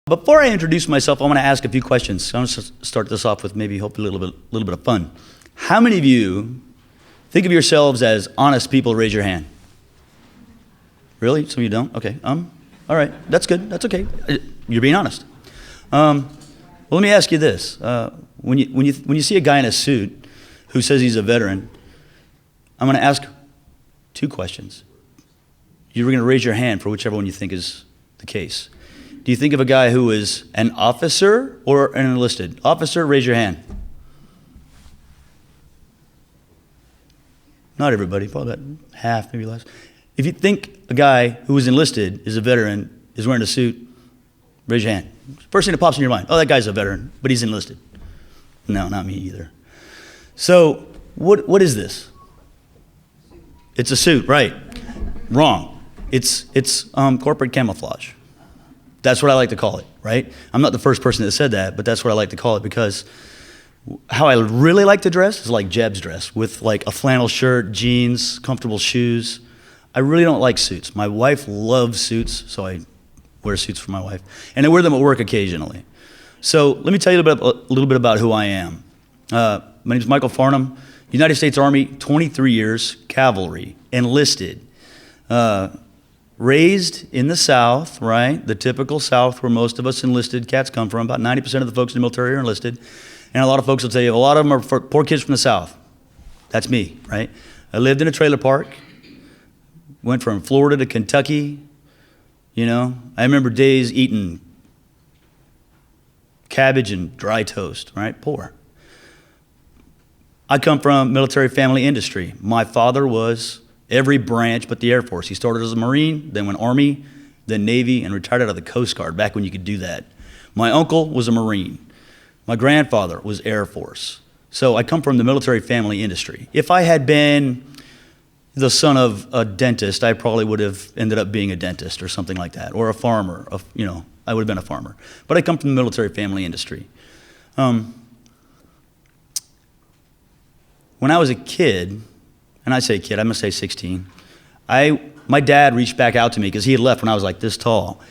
Before I introduce myself, I want to ask a few questions. I'm going to start this off with maybe hopefully a little bit of fun. How many of you think of yourselves as honest people? Raise your hand. Really? Some of you don't? Okay. All right. That's good. That's okay. You're being honest. Well, let me ask you this: when you see a guy in a suit who says he's a veteran, I'm going to ask two questions. You're going to raise your hand for whichever one you think is the case. Do you think of a guy who is an officer or an enlisted? Officer, raise your hand. Not everybody, probably about half, maybe less. If you think a guy who is enlisted, is a veteran, is wearing a suit, raise your hand. First thing that pops in your mind, oh, that guy's a veteran, but he's enlisted. No, not me either. So what is this? It's a suit, right? Wrong. It's corporate camouflage. That's what I like to call it, right? I'm not the first person that said that, but that's what I like to call it, because how I really like to dress is like Jeb's dress, with like a flannel shirt, jeans, comfortable shoes. I really don't like suits. My wife loves suits, so I wear suits for my wife. And I wear them at work occasionally. So let me tell you a little bit about who I am. My name is Michael Farnham, United States Army, 23 years, cavalry, enlisted. Raised in the South, right? The typical South where most of us enlisted cats come from. About 90% of the folks in the military are enlisted. And a lot of folks will tell you, a lot of them are poor kids from the South. That's me, right? I lived in a trailer park, went from Florida to Kentucky. You know, I remember days eating cabbage and dry toast, right? Poor. I come from military family industry. My father was every branch but the Air Force. He started as a Marine, then went Army, then Navy, and retired out of the Coast Guard back when you could do that. My uncle was a Marine. My grandfather was Air Force. So I come from the military family industry. If I had been the son of a dentist, I probably would have ended up being a dentist or something like that, or a farmer. I would have been a farmer. But I come from the military family industry. When I was a kid, and I say kid, I must say 16. My dad reached back out to me because he had left when I was like this tall.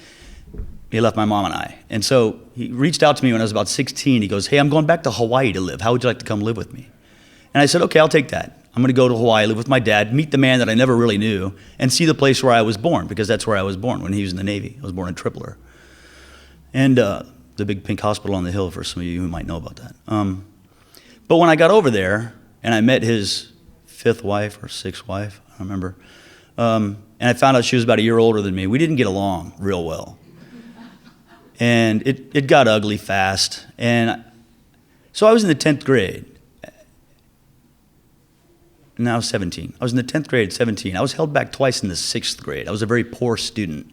He left my mom and I. And so he reached out to me when I was about 16. He goes, hey, I'm going back to Hawaii to live. How would you like to come live with me? And I said, okay, I'll take that. I'm going to go to Hawaii, live with my dad, meet the man that I never really knew, and see the place where I was born, because that's where I was born when he was in the Navy. I was born in Tripler. And the big pink hospital on the hill, for some of you who might know about that. But when I got over there and I met his fifth wife or sixth wife, I don't remember. And I found out she was about a year older than me. We didn't get along real well. And it got ugly fast. And so I was in the 10th grade. And I was 17. I was in the 10th grade at 17. I was held back twice in the 6th grade. I was a very poor student.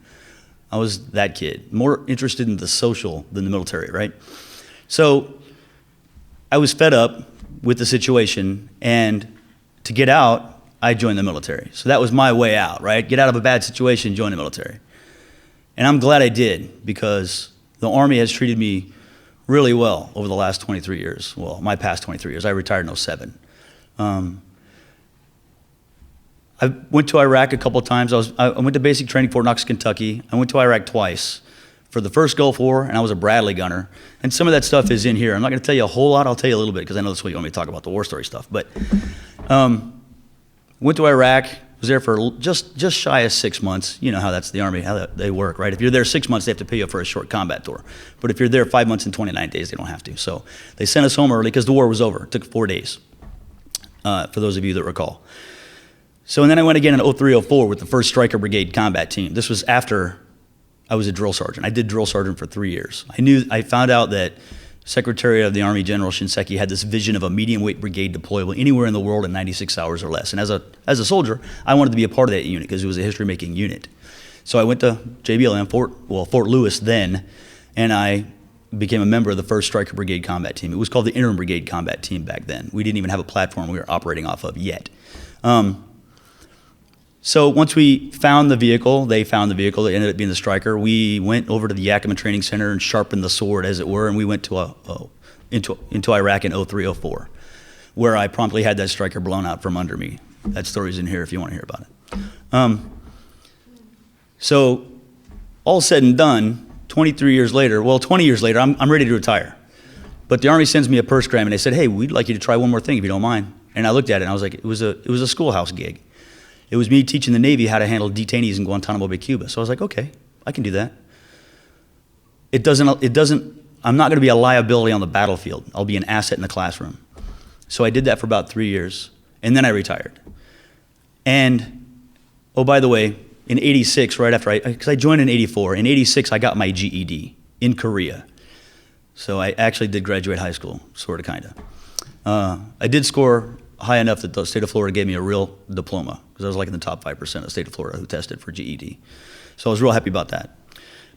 I was that kid, more interested in the social than the military, right? So I was fed up with the situation, and to get out, I joined the military. So that was my way out, right? Get out of a bad situation, join the military. And I'm glad I did, because the Army has treated me really well over the last 23 years. Well, my past 23 years. I retired in 07. I went to Iraq a couple of times. I went to basic training Fort Knox, Kentucky. I went to Iraq twice. For the first Gulf War, and I was a Bradley gunner. And some of that stuff is in here. I'm not going to tell you a whole lot. I'll tell you a little bit, because I know that's what you want me to talk about, the war story stuff. But went to Iraq, was there for just shy of 6 months. You know how that's the Army, how they work, right? If you're there 6 months, they have to pay you for a short combat tour. But if you're there 5 months and 29 days, they don't have to. So they sent us home early because the war was over. It took 4 days, for those of you that recall. So and then I went again in 03, 04 with the 1st Stryker Brigade combat team. This was after I was a drill sergeant. I did drill sergeant for 3 years. I found out that Secretary of the Army General Shinseki had this vision of a medium weight brigade deployable anywhere in the world in 96 hours or less. And as a soldier, I wanted to be a part of that unit because it was a history making unit. So I went to JBLM, Fort Lewis then, and I became a member of the 1st Stryker Brigade combat team. It was called the Interim Brigade Combat Team back then. We didn't even have a platform we were operating off of yet. So once we found the vehicle, they found the vehicle, it ended up being the Stryker. We went over to the Yakima Training Center and sharpened the sword, as it were, and we went to into Iraq in 03, 04, where I promptly had that Stryker blown out from under me. That story's in here if you want to hear about it. So all said and done, 20 years later, I'm ready to retire. But the Army sends me a purse gram, and they said, hey, we'd like you to try one more thing if you don't mind. And I looked at it, and I was like, it was a schoolhouse gig. It was me teaching the Navy how to handle detainees in Guantanamo Bay, Cuba. So I was like, okay, I can do that. I'm not going to be a liability on the battlefield. I'll be an asset in the classroom. So I did that for about 3 years, and then I retired. And, oh, by the way, in 86, right after because I joined in 84, in 86 I got my GED in Korea. So I actually did graduate high school, sort of, kind of. I did score high enough that the state of Florida gave me a real diploma, because I was like in the top 5% of the state of Florida who tested for GED. So I was real happy about that.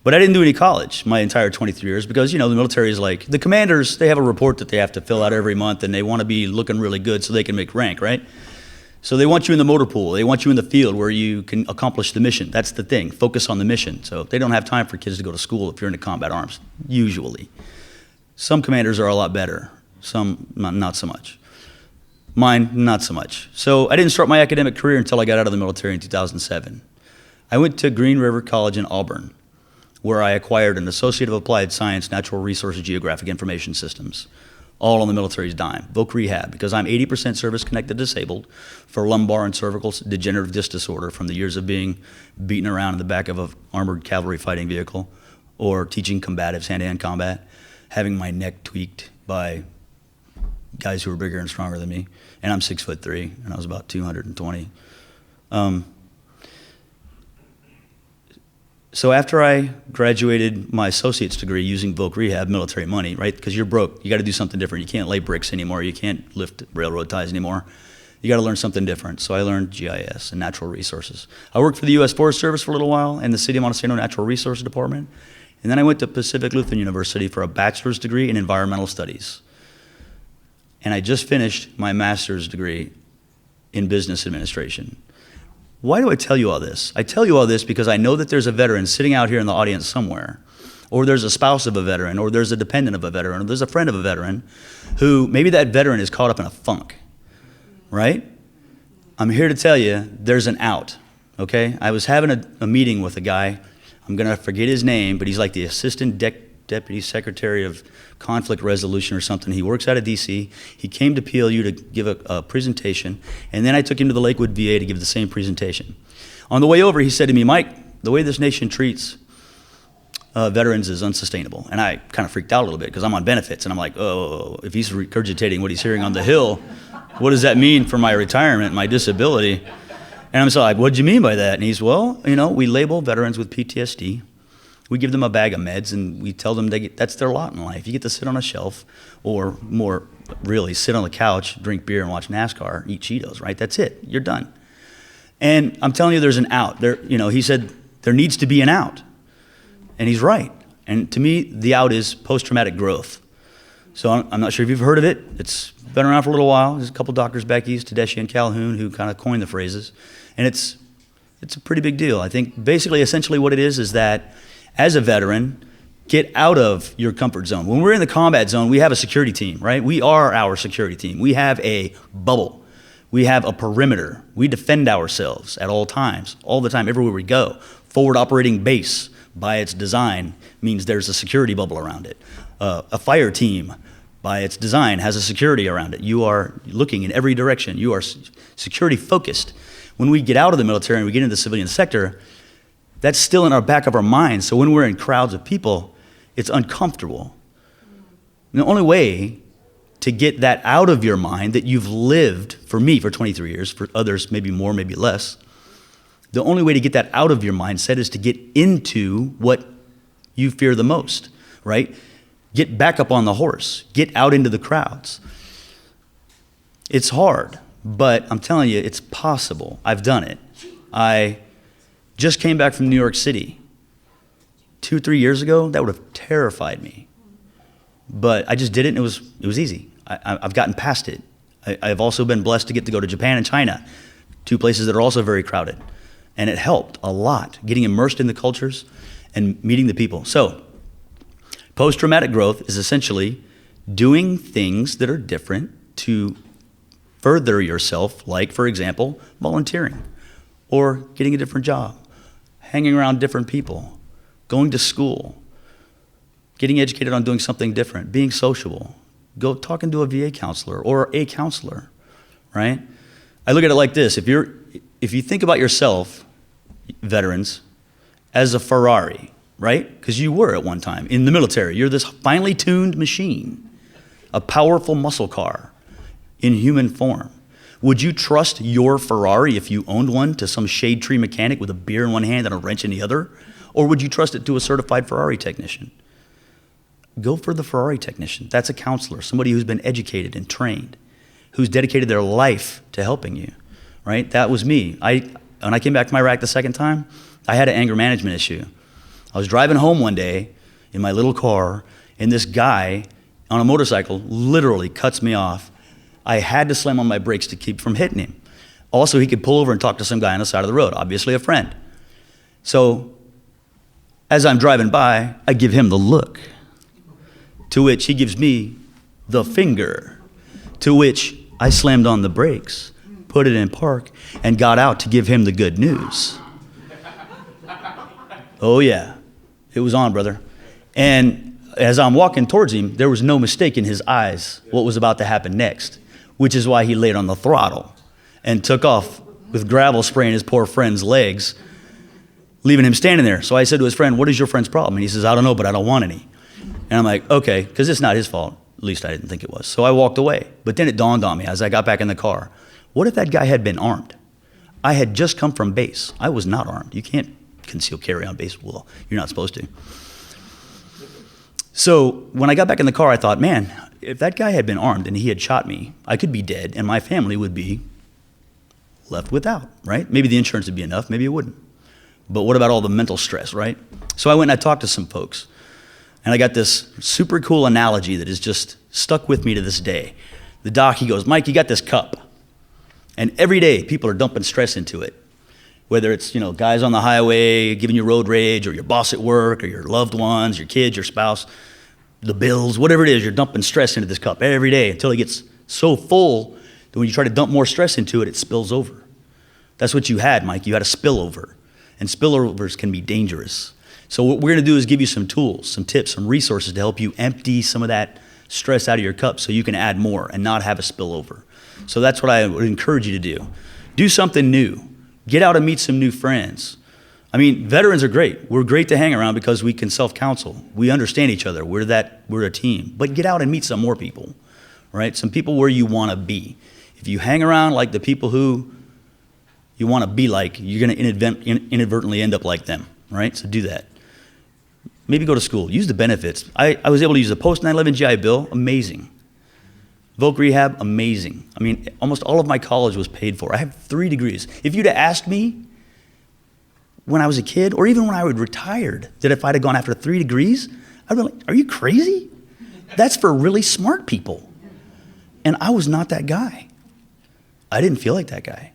But I didn't do any college my entire 23 years because, the military is like, the commanders, they have a report that they have to fill out every month, and they want to be looking really good so they can make rank, right? So they want you in the motor pool. They want you in the field where you can accomplish the mission. That's the thing, focus on the mission. So they don't have time for kids to go to school if you're into combat arms, usually. Some commanders are a lot better, some not so much. Mine, not so much. So I didn't start my academic career until I got out of the military in 2007. I went to Green River College in Auburn, where I acquired an Associate of Applied Science, Natural Resources, Geographic Information Systems, all on the military's dime. Voc Rehab, because I'm 80% service-connected disabled for lumbar and cervical degenerative disc disorder from the years of being beaten around in the back of an armored cavalry fighting vehicle or teaching combatives hand-to-hand combat, having my neck tweaked by guys who were bigger and stronger than me. And I'm 6'3", and I was about 220. So after I graduated my associate's degree using Voc Rehab, military money, right? Because you're broke, you got to do something different. You can't lay bricks anymore. You can't lift railroad ties anymore. You got to learn something different. So I learned GIS and natural resources. I worked for the U.S. Forest Service for a little while in the City of Montesano Natural Resources Department. And then I went to Pacific Lutheran University for a bachelor's degree in environmental studies. And I just finished my master's degree in business administration. Why do I tell you all this? I tell you all this because I know that there's a veteran sitting out here in the audience somewhere, or there's a spouse of a veteran, or there's a dependent of a veteran, or there's a friend of a veteran who maybe that veteran is caught up in a funk, right? I'm here to tell you there's an out, okay? I was having a meeting with a guy. I'm going to forget his name, but he's like the assistant deputy secretary of conflict resolution or something. He works out of DC. He came to PLU to give a presentation, and then I took him to the Lakewood VA to give the same presentation. On the way over, he said to me, Mike, the way this nation treats veterans is unsustainable. And I kind of freaked out a little bit because I'm on benefits, and I'm like, oh, if he's regurgitating what he's hearing on the Hill, what does that mean for my retirement, my disability? And I'm so like, what do you mean by that? And he's, well, we label veterans with PTSD. We give them a bag of meds, and we tell them that's their lot in life. You get to sit on a shelf, or more really, sit on the couch, drink beer, and watch NASCAR, eat Cheetos, right? That's it. You're done. And I'm telling you, there's an out. He said there needs to be an out. And he's right. And to me, the out is post-traumatic growth. So I'm not sure if you've heard of it. It's been around for a little while. There's a couple doctors back east, Tedeschi and Calhoun, who kind of coined the phrases. And it's a pretty big deal. I think basically, essentially what it is that as a veteran, get out of your comfort zone. When we're in the combat zone, we have a security team, right? We are our security team. We have a bubble. We have a perimeter. We defend ourselves at all times, all the time, everywhere we go. Forward operating base, by its design, means there's a security bubble around it. A fire team, by its design, has a security around it. You are looking in every direction. You are security focused. When we get out of the military and we get into the civilian sector, that's still in our back of our minds. So when we're in crowds of people, it's uncomfortable. And the only way to get that out of your mind that you've lived, for me, for 23 years, for others, maybe more, maybe less, the only way to get that out of your mindset is to get into what you fear the most, right? Get back up on the horse. Get out into the crowds. It's hard, but I'm telling you, it's possible. I've done it. I just came back from New York City. 2-3 years ago, that would have terrified me. But I just did it, and it was easy. I've gotten past it. I've also been blessed to get to go to Japan and China, two places that are also very crowded. And it helped a lot, getting immersed in the cultures and meeting the people. So, post-traumatic growth is essentially doing things that are different to further yourself, like, for example, volunteering, or getting a different job, hanging around different people, going to school, getting educated on doing something different, being sociable. Go talking to a VA counselor or a counselor, right? I look at it like this. If you think about yourself, veterans, as a Ferrari, right? Because you were at one time in the military. You're this finely tuned machine, a powerful muscle car in human form. Would you trust your Ferrari, if you owned one, to some shade tree mechanic with a beer in one hand and a wrench in the other? Or would you trust it to a certified Ferrari technician? Go for the Ferrari technician. That's a counselor, somebody who's been educated and trained, who's dedicated their life to helping you, right? That was me. When I came back from Iraq the second time, I had an anger management issue. I was driving home one day in my little car, and this guy on a motorcycle literally cuts me off. I had to slam on my brakes to keep from hitting him. Also, he could pull over and talk to some guy on the side of the road, obviously a friend. So as I'm driving by, I give him the look, to which he gives me the finger, to which I slammed on the brakes, put it in park, and got out to give him the good news. Oh yeah, it was on, brother. And as I'm walking towards him, there was no mistake in his eyes what was about to happen next, which is why he laid on the throttle and took off with gravel spraying his poor friend's legs, leaving him standing there. So I said to his friend, "What is your friend's problem?" And he says, "I don't know, but I don't want any." And I'm like, okay, because it's not his fault. At least I didn't think it was. So I walked away. But then it dawned on me as I got back in the car, what if that guy had been armed? I had just come from base. I was not armed. You can't conceal carry on base. Well, you're not supposed to. So when I got back in the car, I thought, man, if that guy had been armed and he had shot me, I could be dead and my family would be left without, right? Maybe the insurance would be enough, maybe it wouldn't. But what about all the mental stress, right? So I went and I talked to some folks. And I got this super cool analogy that is just stuck with me to this day. The doc, he goes, "Mike, you got this cup. And every day people are dumping stress into it. Whether it's, guys on the highway giving you road rage, or your boss at work, or your loved ones, your kids, your spouse, the bills, whatever it is, you're dumping stress into this cup every day until it gets so full that when you try to dump more stress into it, it spills over. That's what you had, Mike. You had a spillover. And spillovers can be dangerous. So what we're going to do is give you some tools, some tips, some resources to help you empty some of that stress out of your cup so you can add more and not have a spillover. So that's what I would encourage you to do. Do something new. Get out and meet some new friends. I mean, veterans are great. We're great to hang around because we can self-counsel. We understand each other. We're a team. But get out and meet some more people, right? Some people where you want to be. If you hang around like the people who you want to be like, you're going to inadvertently end up like them, right? So do that. Maybe go to school. Use the benefits. I was able to use the post-9/11 GI Bill. Amazing. Voc rehab. Amazing. I mean, almost all of my college was paid for. I have 3 degrees. If you'd have asked me when I was a kid, or even when I was retired, that if I'd have gone after 3 degrees, I'd be like, are you crazy? That's for really smart people. And I was not that guy. I didn't feel like that guy.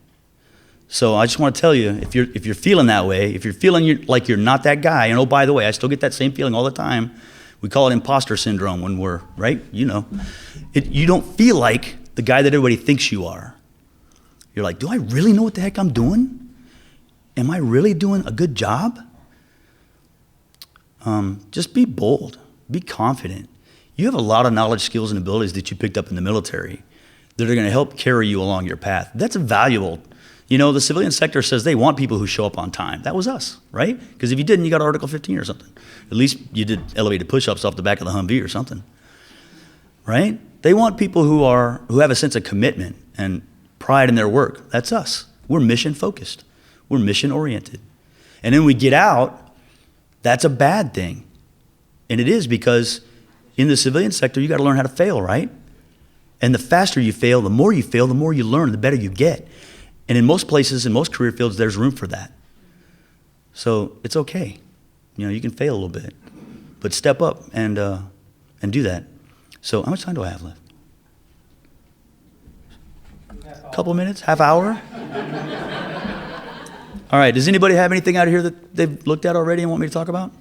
So I just want to tell you, if you're feeling that way, if you're feeling like you're not that guy, and oh, by the way, I still get that same feeling all the time. We call it imposter syndrome when we're, right? You don't feel like the guy that everybody thinks you are. You're like, do I really know what the heck I'm doing? Am I really doing a good job? Just be bold, be confident. You have a lot of knowledge, skills, and abilities that you picked up in the military that are going to help carry you along your path. That's valuable. The civilian sector says they want people who show up on time. That was us, right? Because if you didn't, you got Article 15 or something. At least you did elevated push-ups off the back of the Humvee or something, right? They want people who have a sense of commitment and pride in their work. That's us. We're mission-focused. We're mission-oriented. And then we get out, that's a bad thing. And it is, because in the civilian sector, you got to learn how to fail, right? And the faster you fail, the more you learn, the better you get. And in most places, in most career fields, there's room for that. So it's okay. You can fail a little bit, but step up and do that. So how much time do I have left? A couple of minutes? Half hour? All right, does anybody have anything out of here that they've looked at already and want me to talk about?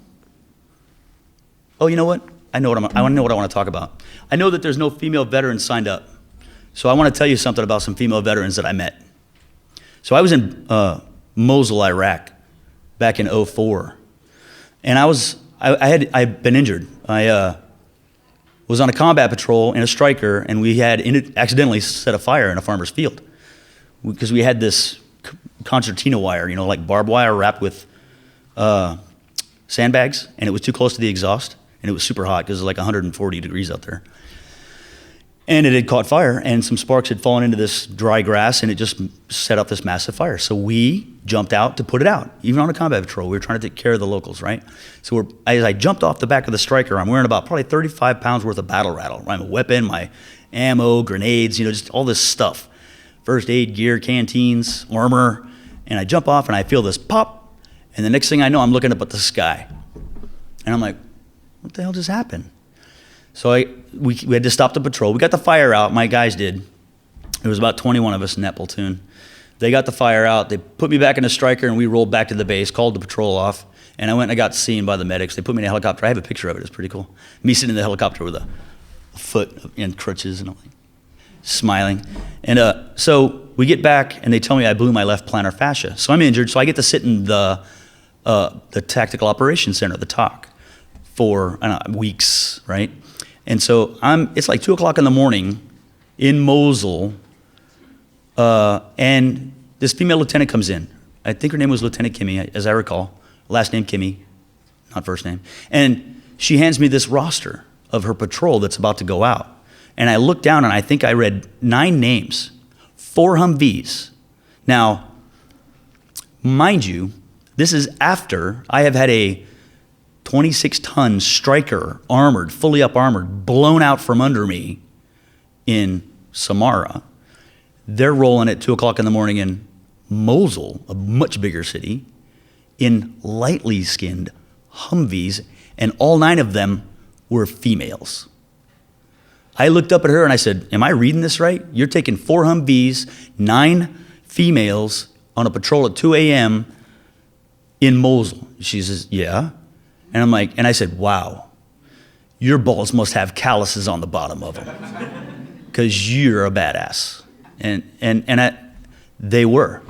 Oh, you know what? I know what I want to talk about. I know that there's no female veterans signed up. So I want to tell you something about some female veterans that I met. So I was in Mosul, Iraq, back in '04. And I was I'd been injured. I was on a combat patrol in a striker, and we had accidentally set a fire in a farmer's field because we had this concertina wire, like barbed wire wrapped with sandbags, and it was too close to the exhaust, and it was super hot because it was like 140 degrees out there. And it had caught fire, and some sparks had fallen into this dry grass, and it just set up this massive fire. So we jumped out to put it out, even on a combat patrol. We were trying to take care of the locals, right? So as I jumped off the back of the striker, I'm wearing about probably 35 pounds worth of battle rattle, right? My weapon, my ammo, grenades, just all this stuff. First aid gear, canteens, armor. And I jump off, and I feel this pop, and the next thing I know, I'm looking up at the sky. And I'm like, what the hell just happened? So we had to stop the patrol. We got the fire out. My guys did. There was about 21 of us in that platoon. They got the fire out. They put me back in the striker, and we rolled back to the base, called the patrol off, and I went and I got seen by the medics. They put me in a helicopter. I have a picture of it. It's pretty cool. Me sitting in the helicopter with a foot in crutches and all, smiling. And so we get back, and they tell me I blew my left plantar fascia. So I'm injured, so I get to sit in the Tactical Operations Center, the TOC, for weeks, right? And so it's like 2 o'clock in the morning in Mosul, and this female lieutenant comes in. I think her name was Lieutenant Kimmy, as I recall. Last name Kimmy, not first name. And she hands me this roster of her patrol that's about to go out. And I look down, and I think I read 9 names, 4 Humvees. Now, mind you, this is after I have had a 26-ton striker, armored, fully up armored, blown out from under me in Samara. They're rolling at 2 o'clock in the morning in Mosul, a much bigger city, in lightly skinned Humvees, and all 9 of them were females. I looked up at her and I said, am I reading this right? You're taking 4 Humvees, 9 females on a patrol at 2 a.m. in Mosul. She says, yeah. And I'm like, and I said, wow, your balls must have calluses on the bottom of them because you're a badass. And they were,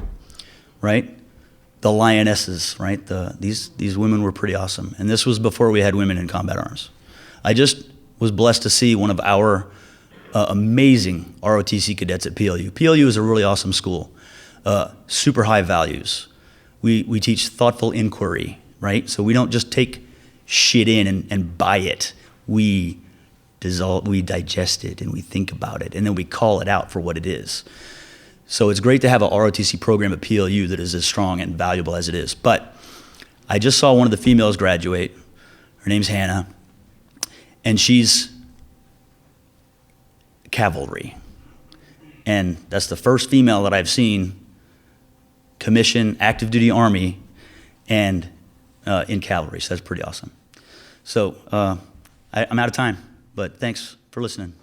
right? The Lionesses, right? These women were pretty awesome. And this was before we had women in combat arms. I just was blessed to see one of our amazing ROTC cadets at PLU. PLU is a really awesome school, super high values. We teach thoughtful inquiry, right? So we don't just take shit in and buy it. We digest it, and we think about it, and then we call it out for what it is. So it's great to have a ROTC program at PLU that is as strong and valuable as it is. But I just saw one of the females graduate. Her name's Hannah, and she's cavalry. And that's the first female that I've seen commission active duty Army and in cavalry. So that's pretty awesome. So I'm out of time, but thanks for listening.